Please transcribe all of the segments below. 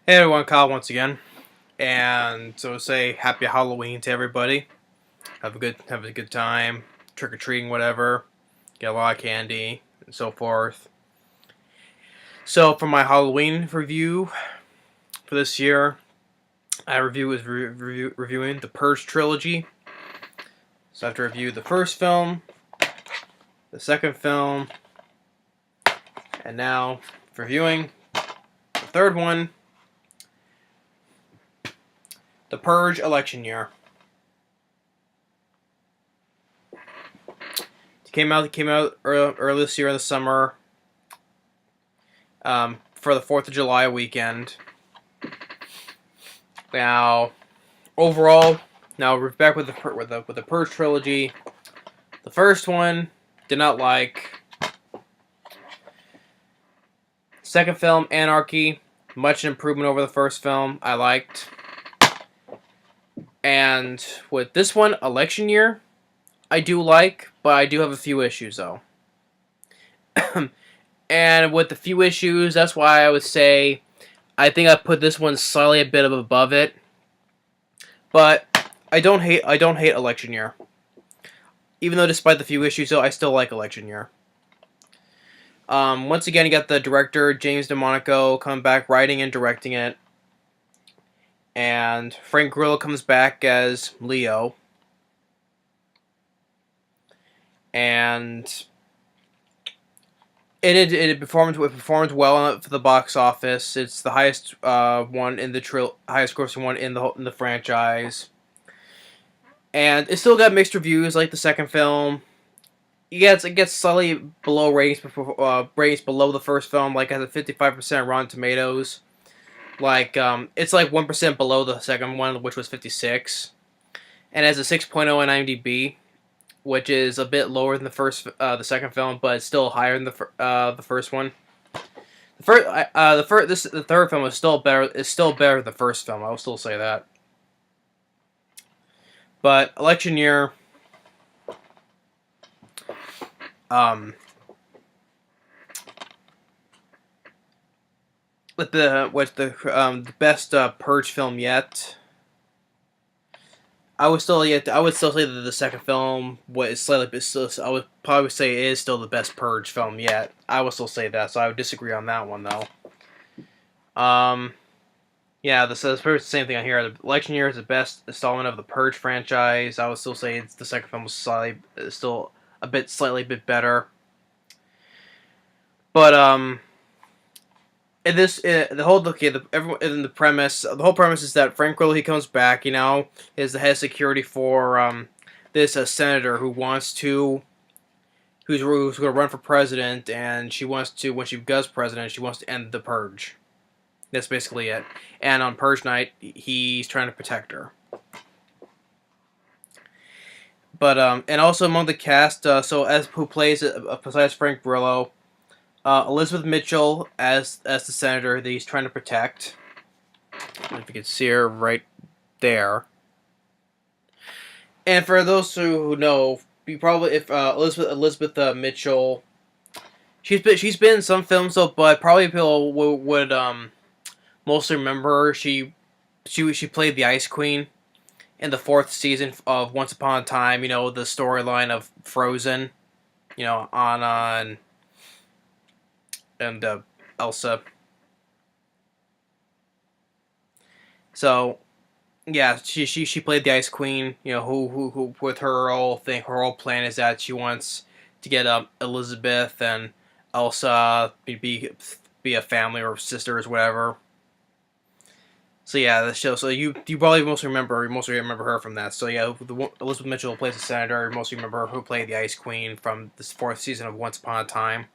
Hey everyone, Kyle once again, and so say Happy Halloween to everybody. Have a good time, trick or treating, whatever. Get a lot of candy and so forth. So for my Halloween review for this year, I reviewing the Purge trilogy. So I have to review the first film, the second film, and now reviewing the third one, the Purge election year. It came out early this year in the summer. For the 4th of July weekend. Now, overall, now we're back with the Purge trilogy. The first one, did not like. Second film, Anarchy, much improvement over the first film. I liked. And with this one, Election Year, I do like, but I do have a few issues though. And with the few issues, that's why I would say I think I put this one slightly a bit above it. But I don't hate Election Year. Even though despite the few issues though, I still like Election Year. Once again, you got the director James DeMonaco coming back, writing and directing it. And Frank Grillo comes back as Leo. And it performed well for the box office. It's the highest one in the highest grossing one in the franchise, and it still got mixed reviews like the second film. It gets slightly below ratings below the first film, like at a 55% Rotten Tomatoes. Like it's like 1% below the second one, which was 56, and has a 6.0 on IMDb, which is a bit lower than the second film, but it's still higher than the first one. The third film is still better. Is still better than the first film. I will still say that. But Election Year, with the best Purge film yet. I would still say that the second film was slightly. I would probably say it is still the best Purge film yet. I would still say that, so I would disagree on that one though. Yeah, this is the same thing on here. The Election Year is the best installment of the Purge franchise. I would still say the second film was still slightly bit better. But the whole premise is that Frank Grillo, he comes back, is the head of security for this senator who's going to run for president, and when she becomes president, she wants to end the Purge. That's basically it. And on Purge night, he's trying to protect her. But and also among the cast, besides Frank Grillo, Elizabeth Mitchell as the senator that he's trying to protect. If you can see her right there. And for those who know, Elizabeth Mitchell, she's been in some films though, but probably people would mostly remember her. She played the Ice Queen in the 4th season of Once Upon a Time. The storyline of Frozen. Anna and Elsa. So, yeah, she played the Ice Queen. Who with her whole plan is that she wants to get Elizabeth and Elsa be a family or sisters, whatever. So yeah, the show. So you probably mostly remember her from that. So yeah, Elizabeth Mitchell plays the senator. You mostly remember her who played the Ice Queen from this 4th season of Once Upon a Time.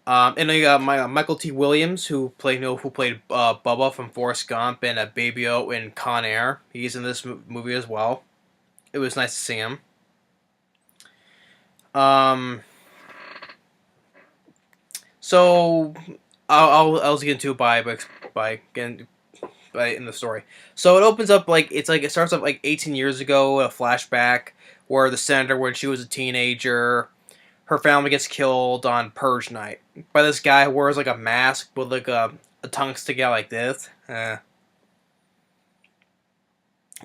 And then you got MykelT Williams, who played Bubba from Forrest Gump and Baby-O in Con Air. He's in this movie as well. It was nice to see him. So I'll get into it by in the story. So it opens up it starts off 18 years ago, a flashback where the senator, when she was a teenager, her family gets killed on Purge night by this guy who wears like a mask with like a tongue sticking out like this.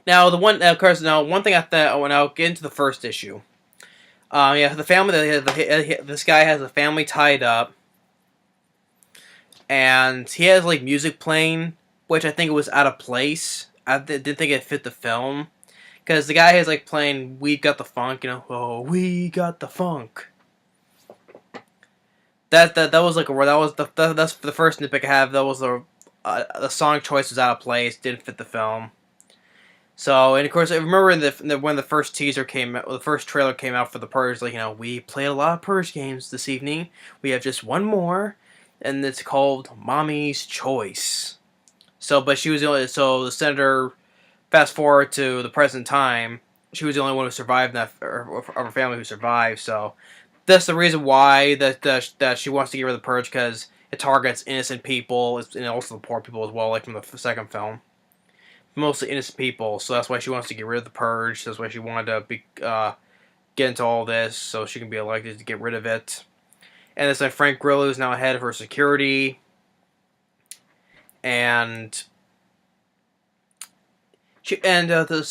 Now the one, of course, now one thing I thought when I'll get into the first issue. Yeah, the family. This guy has a family tied up, and he has like music playing, which I think was out of place. I didn't think it fit the film, because the guy is like playing "We Got the Funk," oh, we got the funk. That was like that's the first nitpick I have. That was the song choice was out of place, didn't fit the film. So, and of course, I remember when the first teaser came out, the first trailer came out for the Purge, like, we played a lot of Purge games this evening. We have just one more, and it's called Mommy's Choice. So, but she was the only, so the senator, fast forward to the present time, she was the only one who survived, of her family who survived, so that's the reason why that she wants to get rid of the Purge, because it targets innocent people, and also the poor people as well, like from the second film. Mostly innocent people, so that's why she wants to get rid of the Purge. That's why she wanted to get into all this, so she can be elected to get rid of it. And it's like Frank Grillo is now head of her security, and so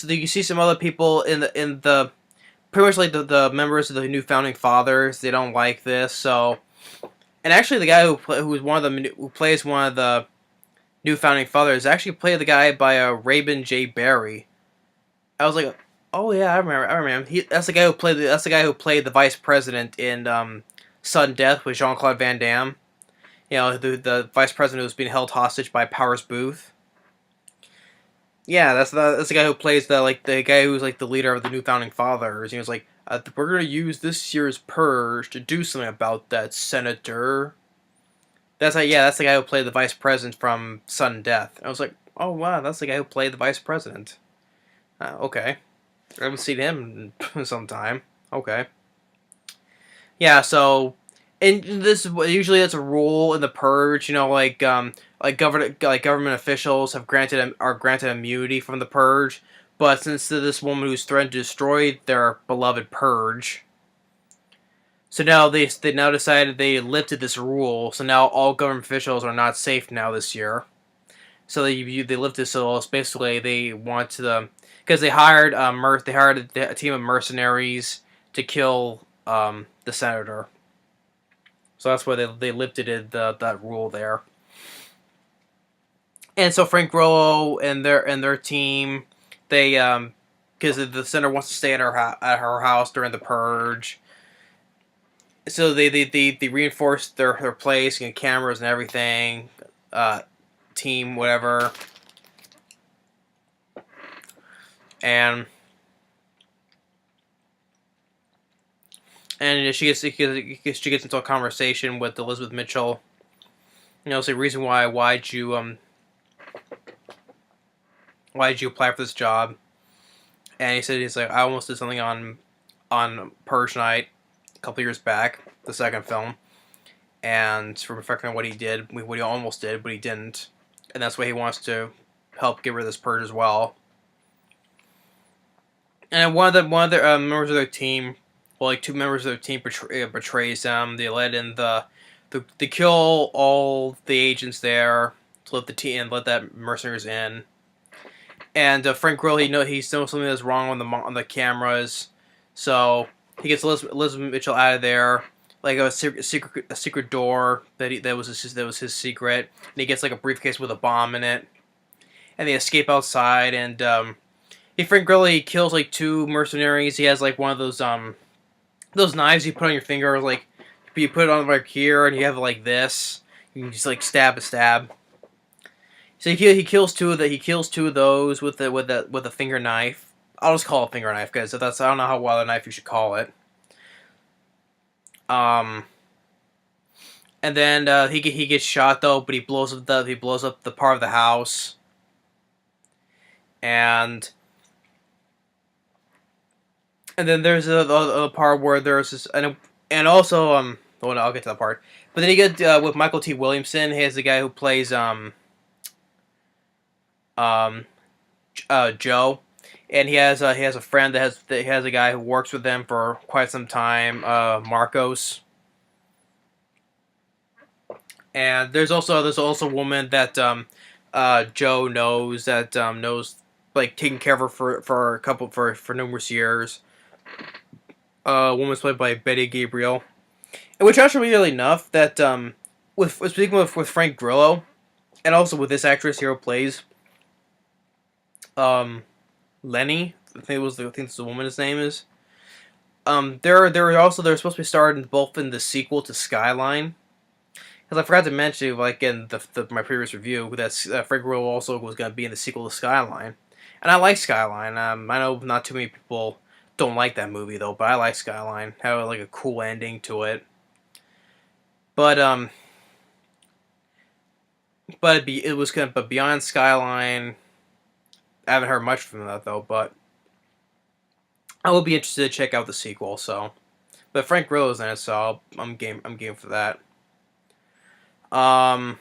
you see some other people in the pretty much like the members of the new founding fathers. They don't like this, so, and actually the guy who plays one of the new founding fathers actually played the guy by Rabin J. Barry. I was like, oh yeah, I remember. That's the guy who played the vice president in Sudden Death with Jean-Claude Van Damme. The vice president who was being held hostage by Powers Booth. Yeah, that's the guy who plays the guy who's like the leader of the new founding fathers. He was like, we're gonna use this year's Purge to do something about that, Senator. That's the guy who played the vice president from Sudden Death. I was like, oh wow, that's the guy who played the vice president. Okay, I haven't seen him in some time. Okay, yeah. So, and this usually that's a rule in the Purge. Like government officials are granted immunity from the Purge, but since this woman who's threatened to destroy their beloved Purge. So now they now decided they lifted this rule. So now all government officials are not safe now this year. So they lifted. So basically they want to because they hired a team of mercenaries to kill the senator. So that's why they lifted that rule there. And so Frank Grillo and their team, they because the senator wants to stay at her house during the Purge. So they reinforced their place and cameras and everything, team whatever, and she gets into a conversation with Elizabeth Mitchell. It's the reason why'd you apply for this job? And he's like, I almost did something on Purge night a couple years back, the second film, and from reflecting on what he almost did, but he didn't, and that's why he wants to help get rid of this Purge as well. And one of the members of their team, well, like two members of their team betrays them. They let in they kill all the agents there to let that mercenaries in. And Frank Grillo, he knows something that's wrong on the cameras, so he gets Elizabeth Mitchell out of there, like a secret door that was his secret, and he gets like a briefcase with a bomb in it, and they escape outside. And Frank Grillo, he kills like two mercenaries. He has like one of those knives you put on your finger, like you put it on like here, and you have like this. You can just like stab. So he kills two of those with a finger knife. I'll just call it a finger knife, because I don't know what other knife you should call it. And then he gets shot though, but he blows up the part of the house. And then there's a part where there's this, and also well, no, I'll get to that part. But then you get with Mykelti Williamson. He has the guy who plays Joe. and he has a friend that has a guy who works with them for quite some time, Marcos. And there's also a woman that Joe knows that knows like taking care of her for a couple for numerous years. A woman's played by Betty Gabriel, and which actually really enough that with speaking with Frank Grillo, and also with this actress here who plays um Lenny. I think this the woman's name is. They're supposed to be starred in both in the sequel to Skyline. Because I forgot to mention, like in my previous review, that Frank Grillo also was going to be in the sequel to Skyline, and I like Skyline. I know not too many people don't like that movie though, but I like Skyline. Had like a cool ending to it. But but beyond Skyline, I haven't heard much from that though. But I will be interested to check out the sequel. So, but Frank Grillo's in it, so I'm game. I'm game for that. Um,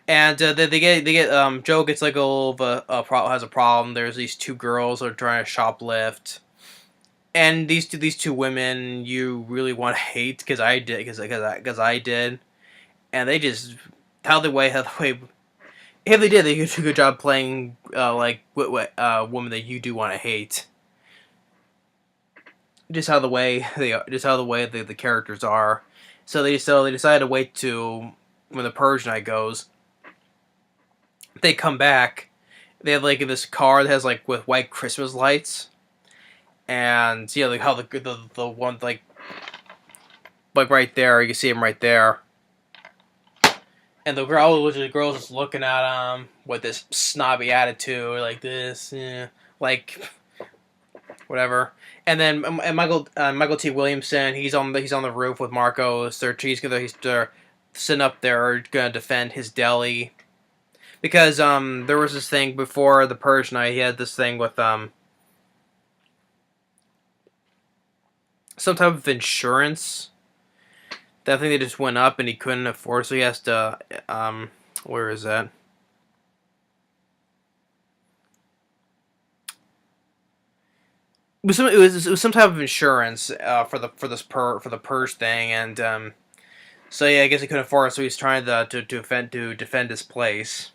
and they get Joe gets like a little of has a problem. There's these two girls that are trying to shoplift, and these two women you really want to hate because I did, and they just how the way if they did they did a good job playing like what women that you do want to hate. Just how the way they are, just how the way the characters are. So they decided to wait to when the Purge night goes. They come back. They have like this car that has like with white Christmas lights, and yeah, like how the one like right there you can see him right there, and the girl's just looking at him with this snobby attitude like this, like whatever. And then Michael T. Williamson, he's on the roof with Marcos. They're sitting up there gonna defend his deli because there was this thing before the Purge night. He had this thing with some type of insurance. That thing they just went up and he couldn't afford, so he has to where is that? It was some type of insurance for the Purge thing, and so yeah, I guess he couldn't afford it, so he's trying to defend his place,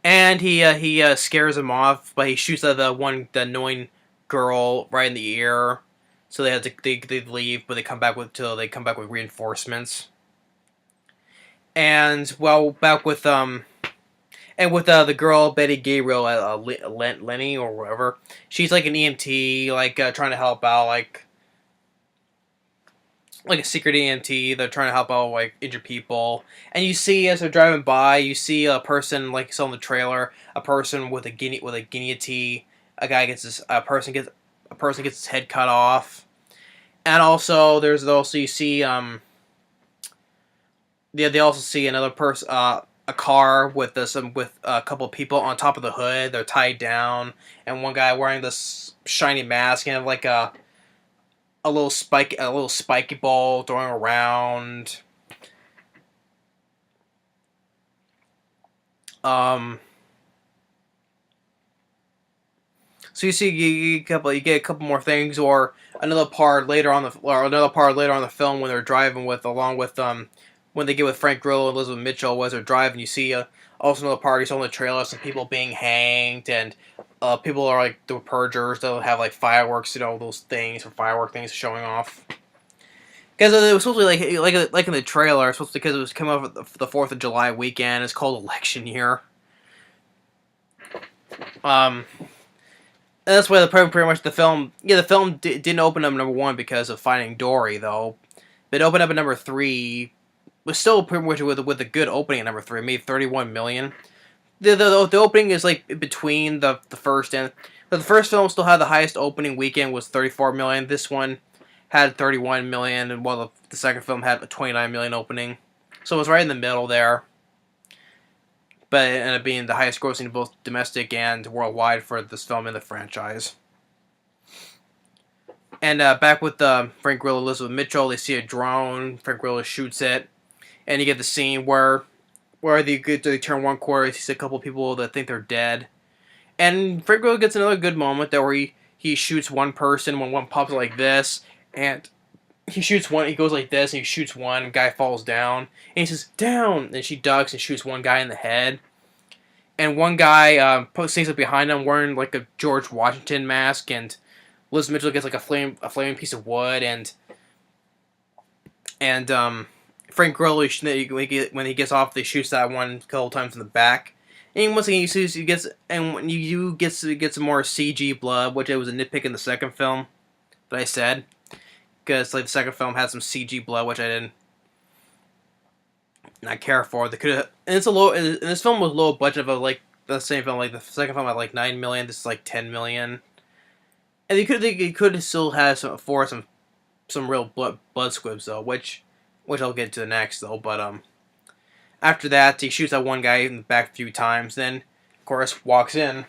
and he scares him off, but he shoots at the annoying girl right in the ear, so they leave, but they come back with reinforcements, and well back with and with the girl Betty Gabriel, Lenny or whatever, she's like an EMT, like trying to help out, like a secret EMT. They're trying to help out like injured people, and you see as they're driving by, you see a person like you saw in the trailer, a person with a guillotine. A guy gets this. A person gets his head cut off, and also you see they also see another person a car with with a couple of people on top of the hood. They're tied down, and one guy wearing this shiny mask and have like a little spiky ball throwing around. So you get a couple more things, or another part later on the film when they're driving with along with when they get with Frank Grillo and Elizabeth Mitchell as they're driving. You see also another part. You saw on the trailer some people being hanged, and people are like the purgers. They'll have like fireworks, those things or firework things showing off. Because it was supposed to be like in the trailer, because it was coming out the 4th of July weekend. It's called election year. And that's why pretty much the film. Yeah, the film didn't open up number 1 because of Finding Dory, though. But it opened up at number 3. Was still pretty much with a good opening at number 3. It made $31 million. The opening is like between the first and the first film still had the highest opening weekend was $34 million. This one had $31 million, and while the second film had a $29 million opening, so it was right in the middle there. But it ended up being the highest grossing both domestic and worldwide for this film in the franchise. And back with Frank Grillo, Elizabeth Mitchell, they see a drone. Frank Grillo shoots it, and you get the scene where they turn one corner. You see a couple people that think they're dead, And Frank Grillo gets another good moment there where he shoots one person when one pops like this, and he shoots one. He goes like this, and he shoots one guy, falls down, and he says down, and she ducks and shoots one guy in the head, and one guy sneaks up behind him wearing like a George Washington mask, and Liz Mitchell gets like a flaming piece of wood, and Frank Grillo when he gets off, they shoots that one a couple times in the back. And once again, he gets and when you get some more CG blood, which it was a nitpick in the second film that I said, because like the second film had some CG blood, which I didn't not care for. They could have, and it's a low. And this film was low budget of like the same film, like the second film had like 9 million. This is like 10 million, and they could still have some real blood squibs though, which I'll get to next though. But after that, he shoots that one guy in the back a few times. Then, of course, walks in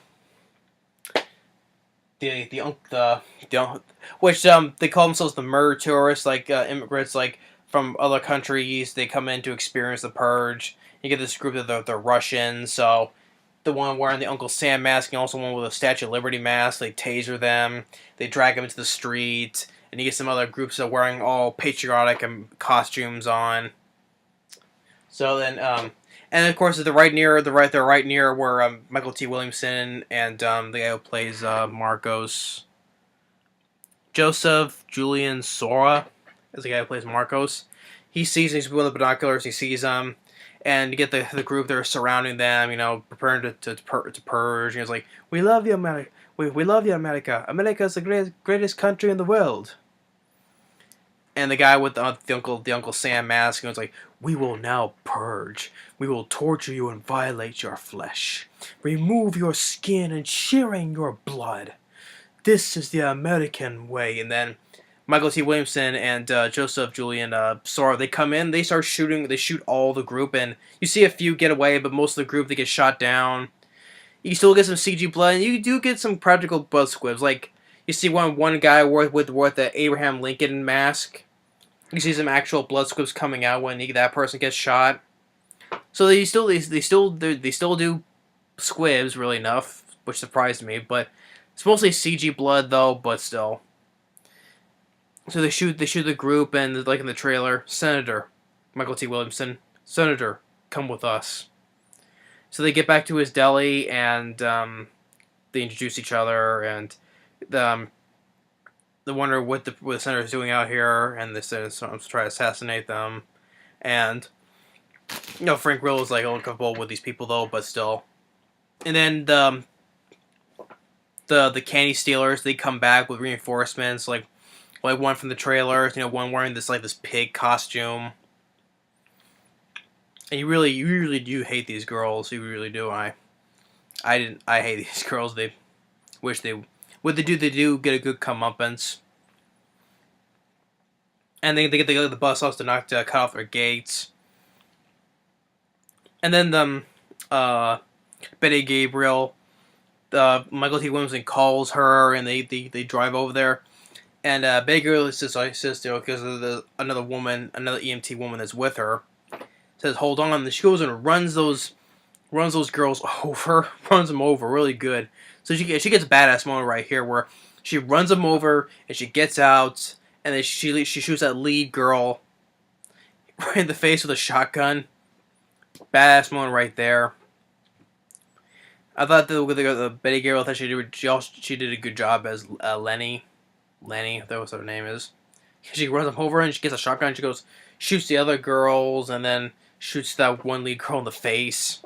which they call themselves the murder tourists, like immigrants, like from other countries. They come in to experience the Purge. You get this group that they're Russians. So the one wearing the Uncle Sam mask and also one with a Statue of Liberty mask. They taser them. They drag them into the street. And you get some other groups that are wearing all patriotic costumes on. So then, and of course, they're right near where Mykelti Williamson and the guy who plays Marcos, Joseph Julian Sora, is the guy who plays Marcos. He sees these people with the binoculars. He sees them, and you get the group that are surrounding them. Preparing to purge. And it's like, we love you, America. We love you, America. America is the greatest country in the world. And the guy with the Uncle Sam mask, and it's like, we will now purge. We will torture you and violate your flesh. Remove your skin and shearing your blood. This is the American way. And then Mykelti Williamson and Joseph Julian Sora, they come in, they start shooting, they shoot all the group, and you see a few get away, but most of the group, they get shot down. You still get some CG blood, and you do get some practical blood squibs. Like, you see one guy with the Abraham Lincoln mask. You see some actual blood squibs coming out when that person gets shot. So they still do squibs, really enough, which surprised me. But it's mostly CG blood though, but still. So they shoot the group, and like in the trailer, Senator Mykelti Williamson, Senator, come with us. So they get back to his deli, and they introduce each other, and they wonder what the senator's doing out here, and they say to try to assassinate them. And Frank Grillo is like uncomfortable with these people though, but still. And then the candy stealers, they come back with reinforcements, like one from the trailers, one wearing this pig costume. And you really do hate these girls. You really do. I hate these girls. They wish they what they do get a good comeuppance. And they get the bus off to cut off their gates. And then Betty Gabriel, Mykelti Williamson calls her, and they drive over there. And Betty Gabriel says because of another EMT woman that's with her, says hold on. And she goes and runs those girls over, runs them over really good. So she gets a badass moment right here where she runs them over and she gets out, and then she shoots that lead girl right in the face with a shotgun. Badass moment right there. I thought the Betty Gabriel, she did a good job as Lenny. That was what her name is. She runs them over and she gets a shotgun. She goes, shoots the other girls, and then shoots that one lead girl in the face.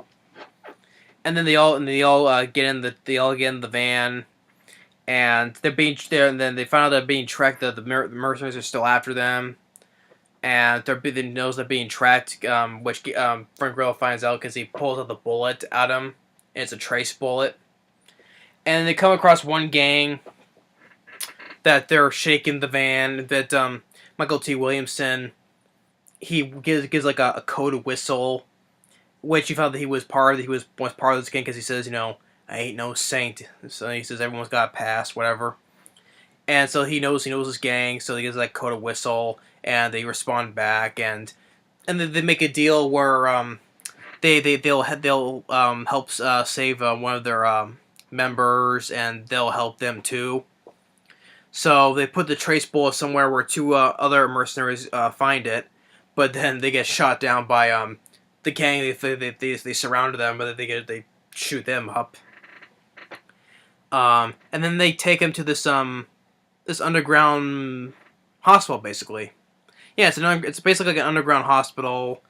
And then they all get in the van, and they're being there. And then they find out they're being tracked. The mercenaries are still after them, and they knows they're being tracked. Which Frank Grillo finds out because he pulls out the bullet at him, and it's a trace bullet. And they come across one gang that they're shaking the van. That Mykelti Williamson, he gives like a code whistle. Which you found that he was part of this gang because he says, I ain't no saint. So he says everyone's got a pass, whatever. And so he knows his gang, so he gives that code of whistle, and they respond back, and then they make a deal where they'll help save one of their members, and they'll help them too. So they put the trace bullet somewhere where two other mercenaries find it, but then they get shot down by the gang. They surrounded them, but they shoot them up. And then they take him to this underground hospital, basically. Yeah, it's basically like an underground hospital,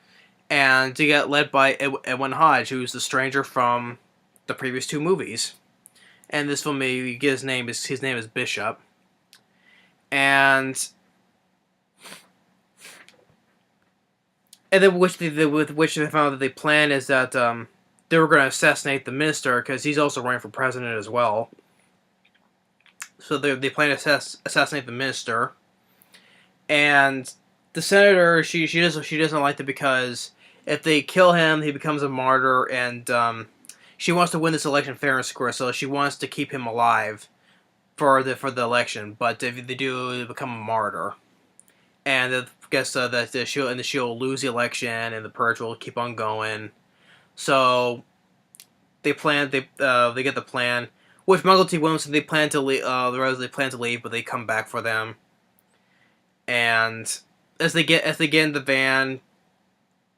and they get led by Edwin Hodge, who's the stranger from the previous two movies. And this film, you get his name is Bishop, and then with which they found that they plan is that they were going to assassinate the minister because he's also running for president as well. So they plan to assassinate the minister, and the senator she doesn't like it because if they kill him, he becomes a martyr, and she wants to win this election fair and square. So she wants to keep him alive for the election, but if they do, they become a martyr, and I guess that she'll lose the election, and the purge will keep on going. So they get the plan. With Mykelti Williamson, they plan to leave. They plan to leave, but they come back for them. And as they get in the van,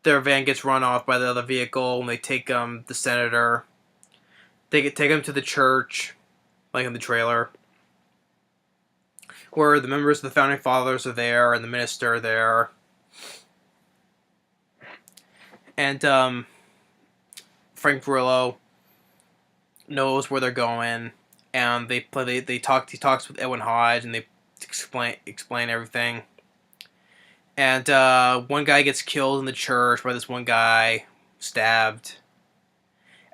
their van gets run off by the other vehicle, and they take the senator. They take him to the church, like in the trailer, where the members of the founding fathers are there and the minister are there. And Frank Grillo knows where they're going, and he talks with Edwin Hodge, and they explain everything. And one guy gets killed in the church by this one guy, stabbed.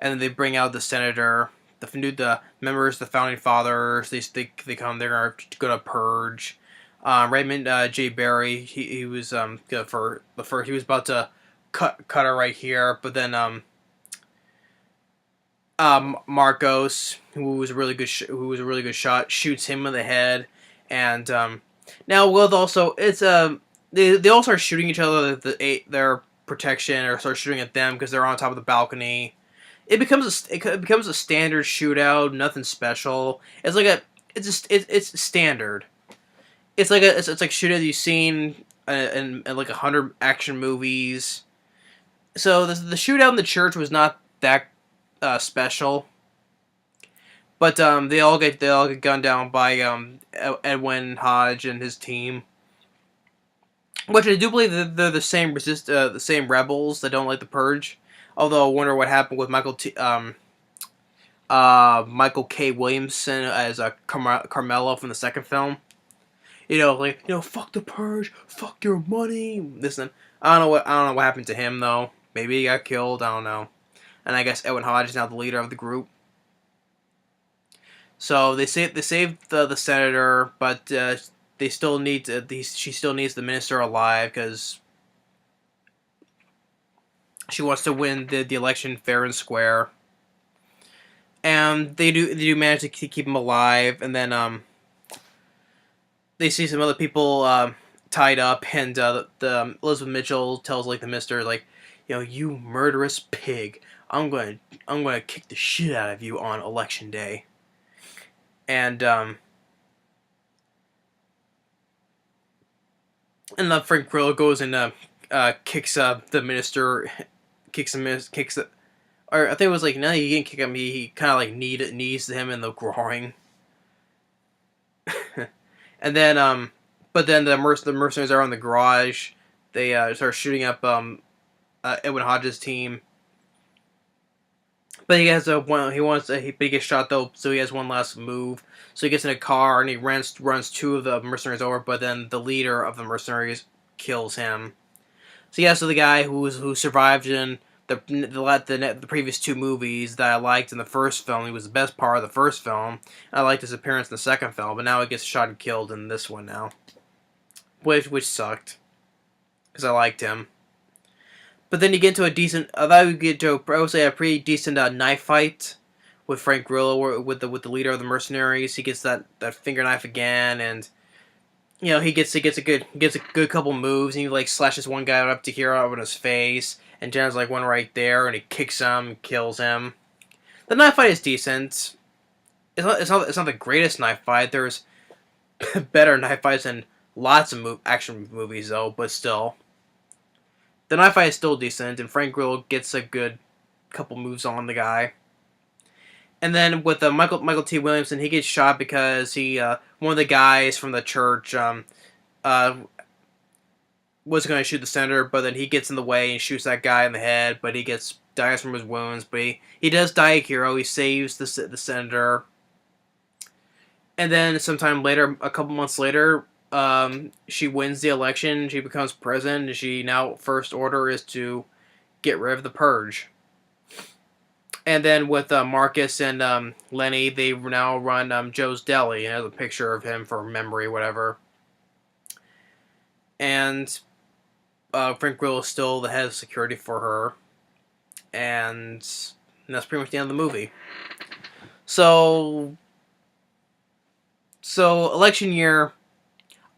And then they bring out the senator, the members, the founding fathers. They come. They're gonna purge. Raymond J. Barry. He was for the first. He was about to cut her right here, but then Marcos, who was a really good shot, shoots him in the head. And now with also it's they all start shooting each other. Their protection, or start shooting at them because they're on top of the balcony. It becomes a standard shootout, nothing special. It's like it's standard. It's like it's like shootout you've seen in like 100 action movies. So the shootout in the church was not that special, but they all get gunned down by Edwin Hodge and his team. Which I do believe that they're the same rebels that don't like the purge. Although I wonder what happened with Michael K. Williamson as Carmelo from the second film. Fuck the purge, fuck your money. Listen, I don't know what happened to him though. Maybe he got killed. I don't know. And I guess Edwin Hodge is now the leader of the group. So they saved the senator, but they still need she still needs the minister alive because she wants to win the election fair and square. And they do manage to keep him alive, and then they see some other people tied up, and the Elizabeth Mitchell tells the minister you murderous pig, I'm gonna kick the shit out of you on election day. And Frank Grillo goes and kicks the minister, or I think it was no, he didn't kick him. He kind of knees him in the groin. And then but then the mercenaries are on the garage. They start shooting up Edwin Hodge's team. But he has he gets shot though, so he has one last move. So he gets in a car and he runs two of the mercenaries over, but then the leader of the mercenaries kills him. So the guy who survived in the previous two movies that I liked in the first film, he was the best part of the first film. I liked his appearance in the second film, but now he gets shot and killed in this one now, which sucked because I liked him. But then you get into a pretty decent knife fight with Frank Grillo, with the leader of the mercenaries. He gets that finger knife again, and he gets a good couple moves, and he slashes one guy up to here over his face, and Jen's one right there, and he kicks him, and kills him. The knife fight is decent. it's not the greatest knife fight. There's better knife fights in lots of action movies though, but still, the knife fight is still decent, and Frank Grillo gets a good couple moves on the guy. And then with Mykelti Williamson, he gets shot because one of the guys from the church uh, was going to shoot the senator, but then he gets in the way and shoots that guy in the head, but he dies from his wounds. But he does die a hero. He saves the senator. And then sometime later, a couple months later, she wins the election. She becomes president. And she now first order is to get rid of the Purge. And then with Marcus and Lenny, they now run Joe's Deli. And has a picture of him for memory, whatever. And Frank Grillo is still the head of security for her. And that's pretty much the end of the movie. So election year,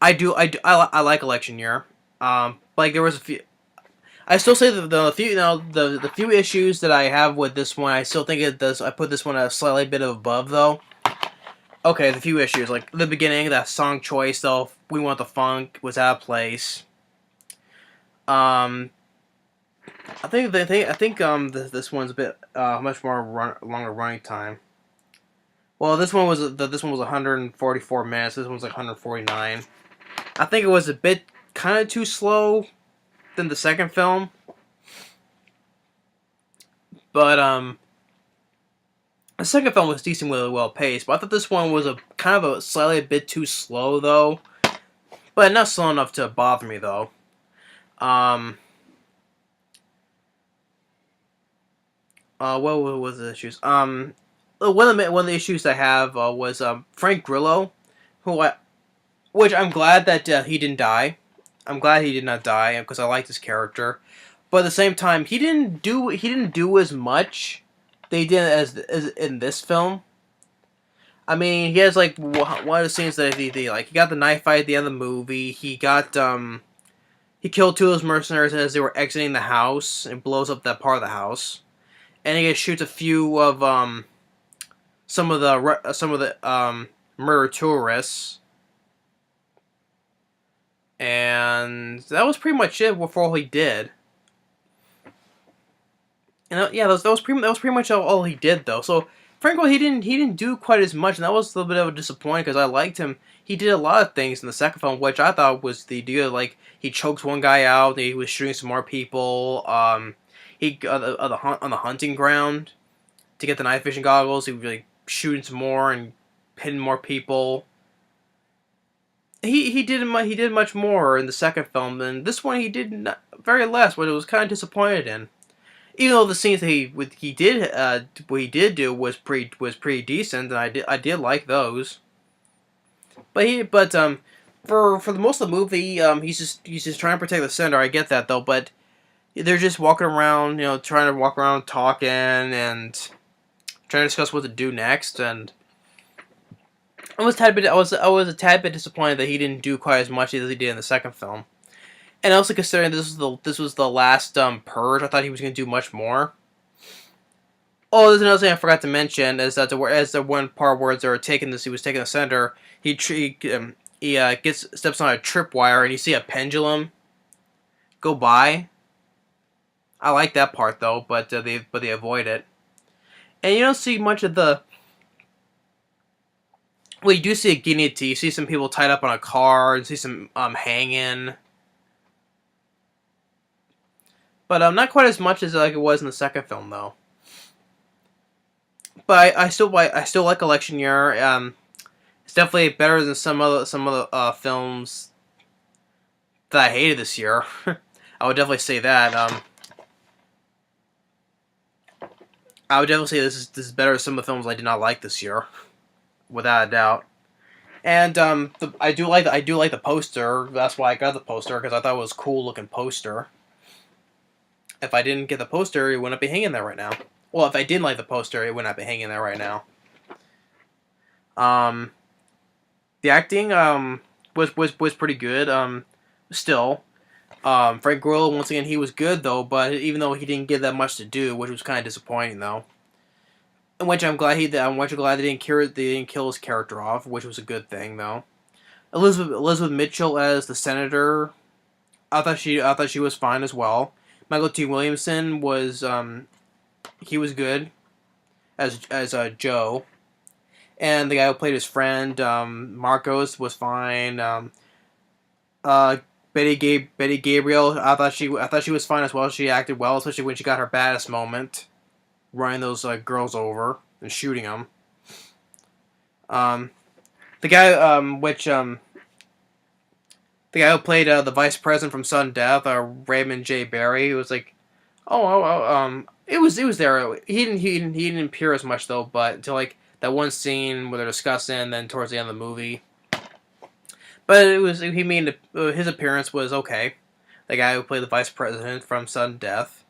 I like election year. Like there was a few. I still say that the few issues that I have with this one, I still think it does. I put this one a slightly bit above though. Okay, the few issues like the beginning, that song choice though. We Want the Funk was out of place. I think this one's a bit much more longer running time. Well, this one was 144 minutes. This one's like 149. I think it was a bit kind of too slow than the second film, but the second film was decently well paced. But I thought this one was a kind of a slightly a bit too slow though, but not slow enough to bother me though. What was the issues? One of the issues I have was Frank Grillo, which I'm glad that he didn't die. I'm glad he did not die because I liked his character, but at the same time, he didn't do as much they did as in this film. I mean, he has like one of the scenes that he like. He got the knife fight at the end of the movie. He killed two of those mercenaries as they were exiting the house and blows up that part of the house, and he shoots a few of some of the murder tourists. And that was pretty much it for all he did. And yeah, that was pretty much all he did though. So frankly, he didn't do quite as much, and that was a little bit of a disappointment because I liked him. He did a lot of things in the second film, which I thought was the deal. Like he choked one guy out, and he was shooting some more people. He on the hunting ground to get the night vision goggles. He was really shooting some more and hitting more people. He did much more in the second film than this one. He did not, very less, what I was kind of disappointed in. Even though the scenes that he did do was pretty decent, and I did like those. But for the most of the movie, he's just trying to protect the center. I get that though, but they're just walking around, trying to walk around talking and trying to discuss what to do next, and I was a tad bit disappointed that he didn't do quite as much as he did in the second film. And also considering this was the last Purge, I thought he was going to do much more. Oh, there's another thing I forgot to mention is that as the one part where he was taking the center, he steps on a tripwire and you see a pendulum go by. I like that part though, but they avoid it, and you don't see much of the. Well, you do see a guillotine. You see some people tied up on a car. You see some hanging. But not quite as much as like it was in the second film, though. But I still like Election Year. It's definitely better than some other films that I hated this year. I would definitely say that. I would definitely say this is better than some of the films I did not like this year, without a doubt. And I do like the poster. That's why I got the poster, because I thought it was a cool looking poster. If I didn't get the poster, it wouldn't be hanging there right now. Well, if I didn't like the poster, it would not be hanging there right now. The acting was pretty good. Still, Frank Grillo, once again, he was good though. But even though he didn't get that much to do, which was kind of disappointing though. which I'm glad they didn't kill his character off, which was a good thing though. Elizabeth Mitchell as the senator, I thought she was fine as well. Michael T. Williamson was he was good as Joe, and the guy who played his friend Marcos was fine. Uh, Betty Gabriel, I thought she was fine as well. She acted well, especially when she got her baddest moment, running those girls over and shooting them. Um, the guy the guy who played the vice president from Sudden Death, Raymond J. Barry, was like, it was there. He didn't appear as much though, but until like that one scene where they're discussing, and then towards the end of the movie. But his appearance was okay. The guy who played the vice president from Sudden Death.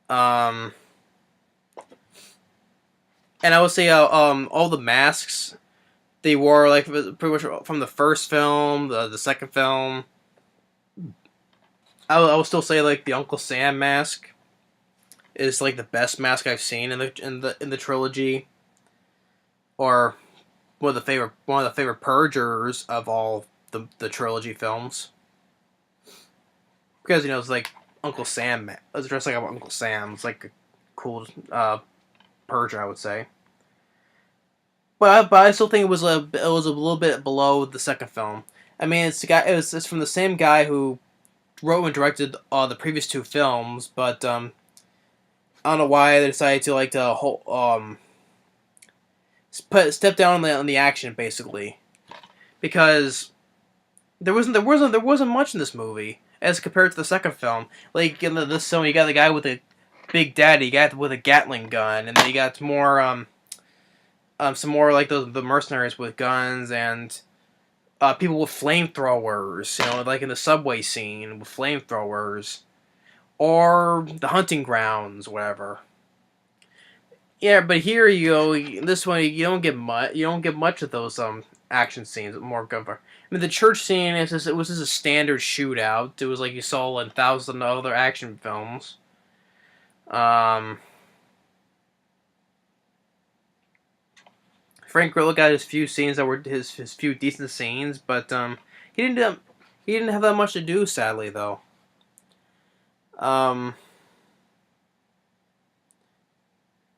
Um, and I would say all the masks they wore, like pretty much from the first film, the second film. I would still say like the Uncle Sam mask is like the best mask I've seen in the trilogy, or one of the favorite Purgers of all the trilogy films, because it's like Uncle Sam. It's dressed like Uncle Sam. It's like a cool Purge, I would say. But I still think it was a little bit below the second film. I mean, it's from the same guy who wrote and directed the previous two films, but I don't know why they decided to like to step down on the action basically, because there wasn't much in this movie as compared to the second film. Like in this film, you got the guy with the big daddy, you got with a Gatling gun, and then you got more some more like the mercenaries with guns and people with flamethrowers. You know, like in the subway scene with flamethrowers, or the hunting grounds, whatever. Yeah, but here you go. This one you don't get much. You don't get much of those action scenes. More cover. I mean, the church scene it was just a standard shootout. It was like you saw in thousands of other action films. Frank Grillo got his few scenes that were his few decent scenes, but he didn't have that much to do. Sadly, though. Um,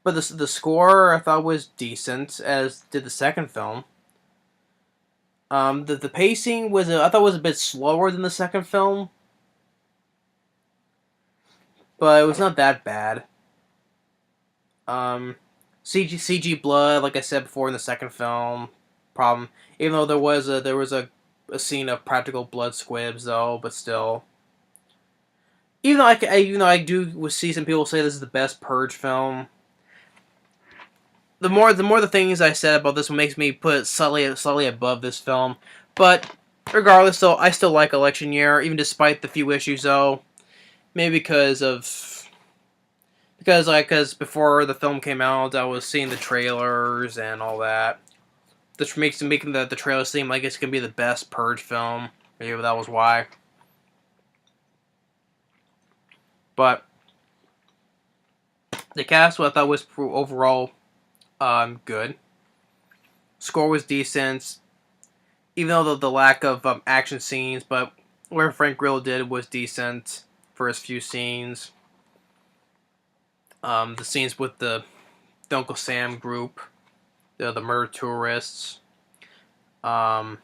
but the score I thought was decent, as did the second film. The pacing I thought was a bit slower than the second film, but it was not that bad. Um, CG blood, like I said before in the second film, problem. Even though there was a scene of practical blood squibs though, but still. Even though I do see some people say this is the best Purge film, the things I said about this one makes me put it slightly above this film. But regardless, though, I still like Election Year, even despite the few issues, though. Maybe because before the film came out, I was seeing the trailers and all that. This makes making the trailer seem like it's gonna be the best Purge film. Maybe that was why. But the cast, what I thought was overall good. Score was decent, even though the lack of action scenes, but where Frank Grillo did was decent for his few scenes. The scenes with the Uncle Sam group, the murder tourists. Even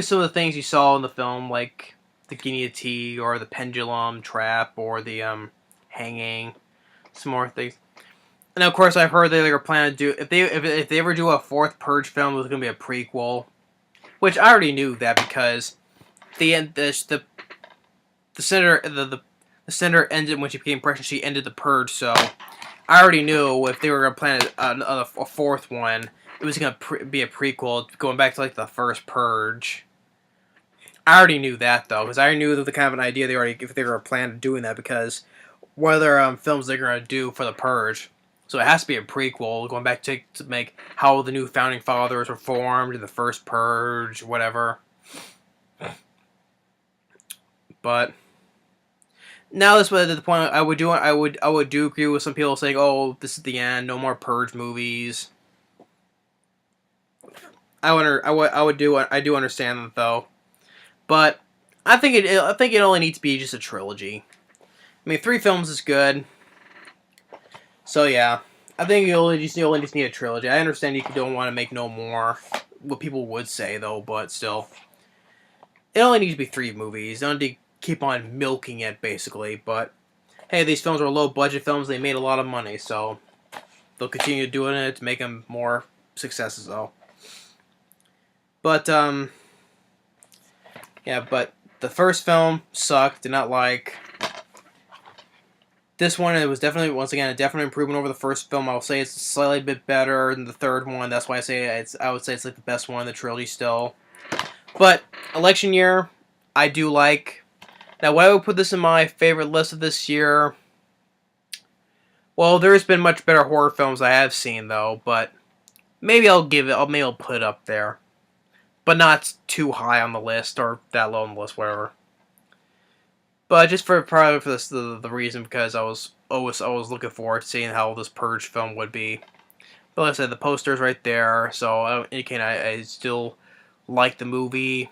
some of the things you saw in the film, like the guillotine or the pendulum trap or the hanging, some more things. And of course, I've heard they were planning to do if they ever do a fourth Purge film, it was going to be a prequel, which I already knew that because the senator the senator ended when she became pregnant. She ended the Purge, so I already knew if they were going to plan a fourth one, it was going to be a prequel going back to like the first Purge. I already knew that though, because I already knew the kind of an idea if they were planning on doing that, because what other films they're going to do for the Purge. So it has to be a prequel, going back to make how the new founding fathers were formed in the first Purge, whatever. But now this was at the point I would do agree with some people saying, "Oh, this is the end. No more Purge movies." I do understand that though, but I think it only needs to be just a trilogy. I mean, 3 films is good. So yeah, I think you only just need a trilogy. I understand you don't want to make no more. What people would say though, but still, it only needs to be 3 movies. Don't need to keep on milking it basically. But hey, these films are low budget films. They made a lot of money, so they'll continue doing it to make them more successes though. But yeah, but the first film sucked. Did not like. This one, it was definitely, once again, a definite improvement over the first film. I will say it's slightly bit better than the third one. That's why I would say it's like the best one in the trilogy still. But Election Year, I do like. Now, why I would put this in my favorite list of this year? Well, there's been much better horror films I have seen though, but maybe maybe I'll put it up there, but not too high on the list or that low on the list, whatever. But just probably for this the reason because I was looking forward to seeing how this Purge film would be. But like I said, the poster's right there, so I still like the movie.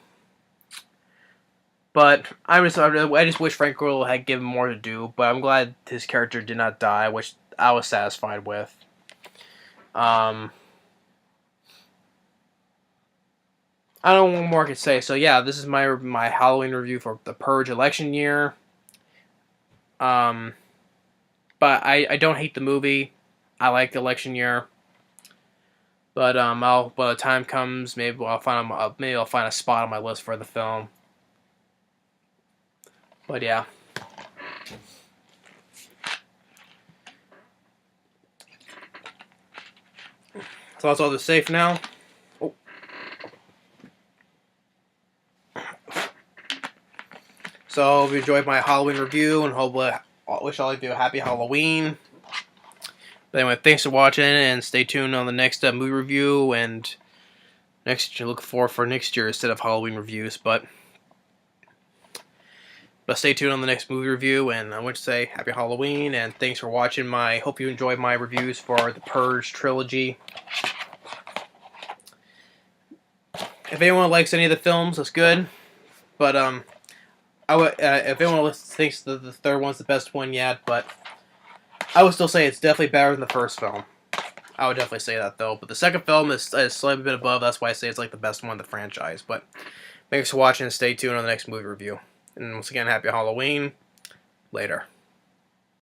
But I just wish Frank Grillo had given more to do. But I'm glad his character did not die, which I was satisfied with. I don't know what more I could say. So yeah, this is my Halloween review for the Purge Election Year. But I don't hate the movie. I like the Election Year. But when the time comes, maybe I'll find a spot on my list for the film. But yeah. So that's all to safe now. Oh. So if you enjoyed my Halloween review, and hopefully I wish all of you a happy Halloween. But anyway, thanks for watching, and stay tuned on the next movie review, and look forward for next year instead of Halloween reviews. But stay tuned on the next movie review, and I want to say happy Halloween, and thanks for watching hope you enjoyed my reviews for the Purge trilogy. If anyone likes any of the films, that's good. But if anyone thinks the third one's the best one yet, but I would still say it's definitely better than the first film. I would definitely say that though. But the second film is slightly bit above. That's why I say it's like the best one in the franchise. But thanks for watching, and stay tuned on the next movie review. And once again, happy Halloween. Later.